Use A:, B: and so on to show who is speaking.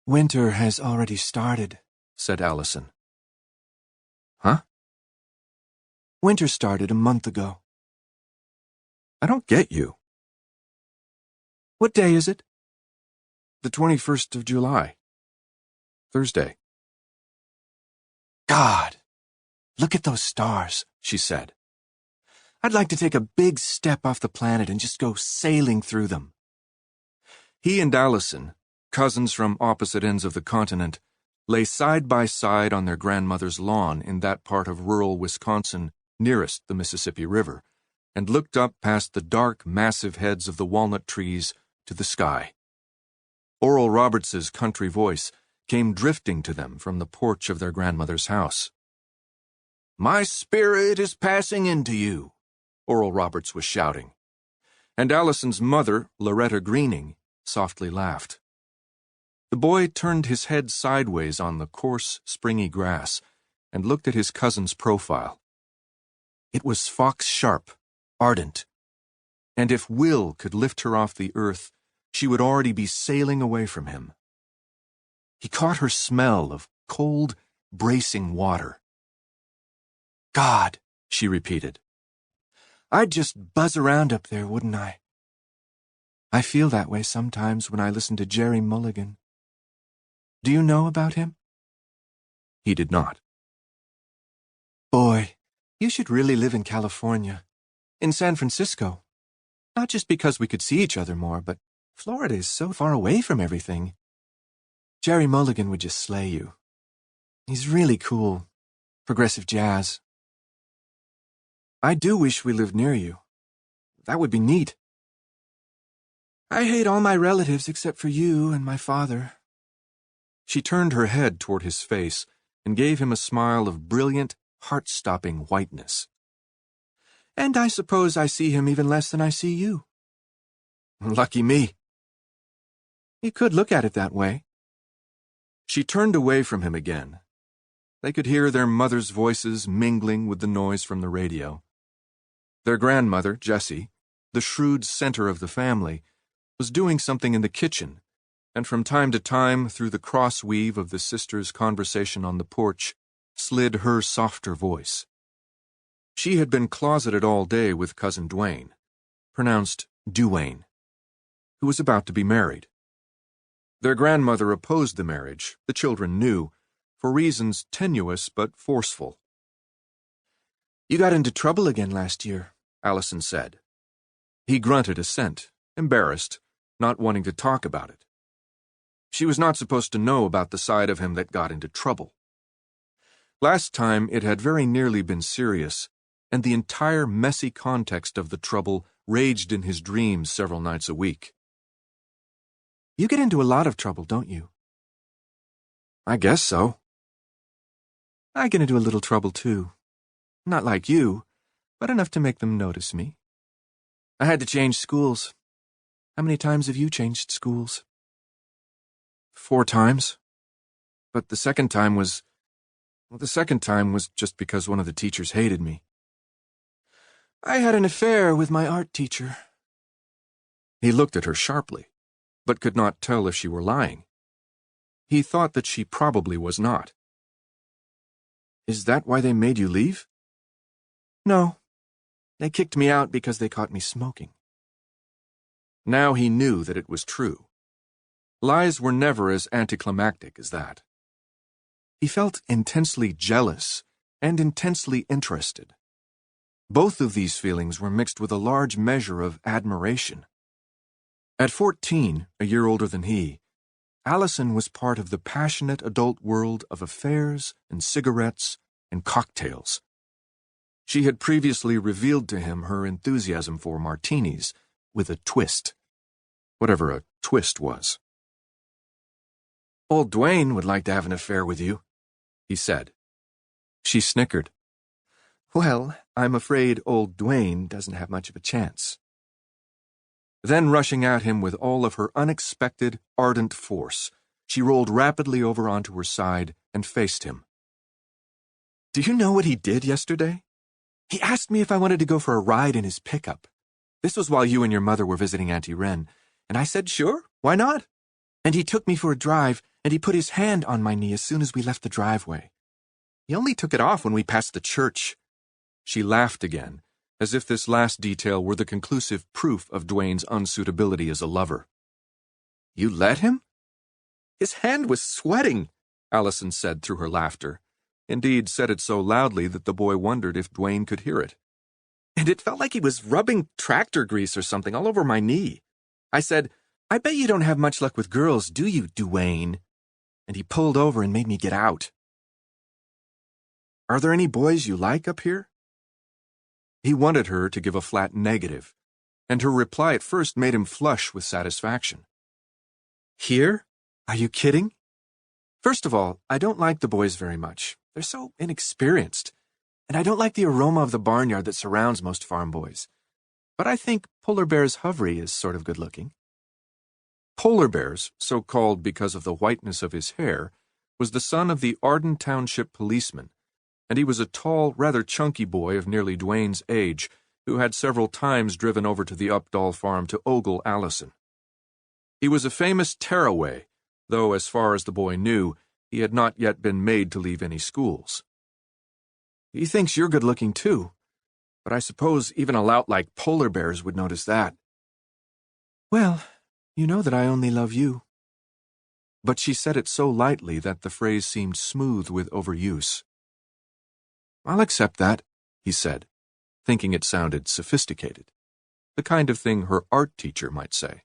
A: Winter has already started, said Allison. Huh? Winter started a month ago. I don't get you. What day is it? The 21st of July. Thursday. God, look at those stars, she said. I'd like to take a big step off the planet and just go sailing through them. He and Allison, cousins from opposite ends of the continent, lay side by side on their grandmother's lawn in that part of rural Wisconsin nearest the Mississippi River, and looked up past the dark, massive heads of the walnut trees to the sky. Oral Roberts's country voice came drifting to them from the porch of their grandmother's house. "My spirit is passing into you," Oral Roberts was shouting. And Allison's mother, Loretta Greening, softly laughed. The boy turned his head sideways on the coarse, springy grass and looked at his cousin's profile. It was fox sharp, ardent, and if Will could lift her off the earth, she would already be sailing away from him. He caught her smell of cold, bracing water. God, she repeated. I'd just buzz around up there, wouldn't I? I feel that way sometimes when I listen to Jerry Mulligan. Do you know about him? He did not. Boy, you should really live in California, in San Francisco. Not just because we could see each other more, but Florida is so far away from everything. Jerry Mulligan would just slay you. He's really cool. Progressive jazz. I do wish we lived near you. That would be neat. I hate all my relatives except for you and my father. She turned her head toward his face and gave him a smile of brilliant, heart-stopping whiteness. And I suppose I see him even less than I see you. Lucky me. You could look at it that way. She turned away from him again. They could hear their mother's voices mingling with the noise from the radio. Their grandmother, Jessie, the shrewd center of the family, was doing something in the kitchen, and from time to time, through the cross-weave of the sisters' conversation on the porch, slid her softer voice. She had been closeted all day with Cousin Dwayne, pronounced Duane, who was about to be married. Their grandmother opposed the marriage, the children knew, for reasons tenuous but forceful. You got into trouble again last year, Allison said. He grunted assent, embarrassed, not wanting to talk about it. She was not supposed to know about the side of him that got into trouble. Last time it had very nearly been serious, and the entire messy context of the trouble raged in his dreams several nights a week. You get into a lot of trouble, don't you? I guess so. I get into a little trouble, too. Not like you, but enough to make them notice me. I had to change schools. How many times have you changed schools? 4 times. But the second time was just because one of the teachers hated me. I had an affair with my art teacher. He looked at her sharply, but could not tell if she were lying. He thought that she probably was not. Is that why they made you leave? No. They kicked me out because they caught me smoking. Now he knew that it was true. Lies were never as anticlimactic as that. He felt intensely jealous and intensely interested. Both of these feelings were mixed with a large measure of admiration. At 14, a year older than he, Allison was part of the passionate adult world of affairs and cigarettes and cocktails. She had previously revealed to him her enthusiasm for martinis with a twist, whatever a twist was. Old Dwayne would like to have an affair with you, he said. She snickered. Well, I'm afraid old Dwayne doesn't have much of a chance. Then rushing at him with all of her unexpected, ardent force, she rolled rapidly over onto her side and faced him. Do you know what he did yesterday? He asked me if I wanted to go for a ride in his pickup. This was while you and your mother were visiting Auntie Wren, and I said sure, why not? And he took me for a drive and he put his hand on my knee as soon as we left the driveway. He only took it off when we passed the church." She laughed again, as if this last detail were the conclusive proof of Dwayne's unsuitability as a lover. "You let him?" "His hand was sweating," Allison said through her laughter. Indeed, said it so loudly that the boy wondered if Dwayne could hear it. "And it felt like he was rubbing tractor grease or something all over my knee. I said, 'I bet you don't have much luck with girls, do you, Dwayne?' And he pulled over and made me get out." "Are there any boys you like up here?" He wanted her to give a flat negative, and her reply at first made him flush with satisfaction. "Here? Are you kidding? First of all, I don't like the boys very much. They're so inexperienced, and I don't like the aroma of the barnyard that surrounds most farm boys. But I think Polar Bear's Hovry is sort of good-looking." Polar Bear's, so called because of the whiteness of his hair, was the son of the Arden Township policeman, and he was a tall, rather chunky boy of nearly Dwayne's age, who had several times driven over to the Updahl farm to ogle Allison. He was a famous tearaway, though as far as the boy knew, he had not yet been made to leave any schools. "He thinks you're good-looking, too, but I suppose even a lout like Polar Bear's would notice that." "Well, you know that I only love you." But she said it so lightly that the phrase seemed smooth with overuse. "I'll accept that," he said, thinking it sounded sophisticated, the kind of thing her art teacher might say.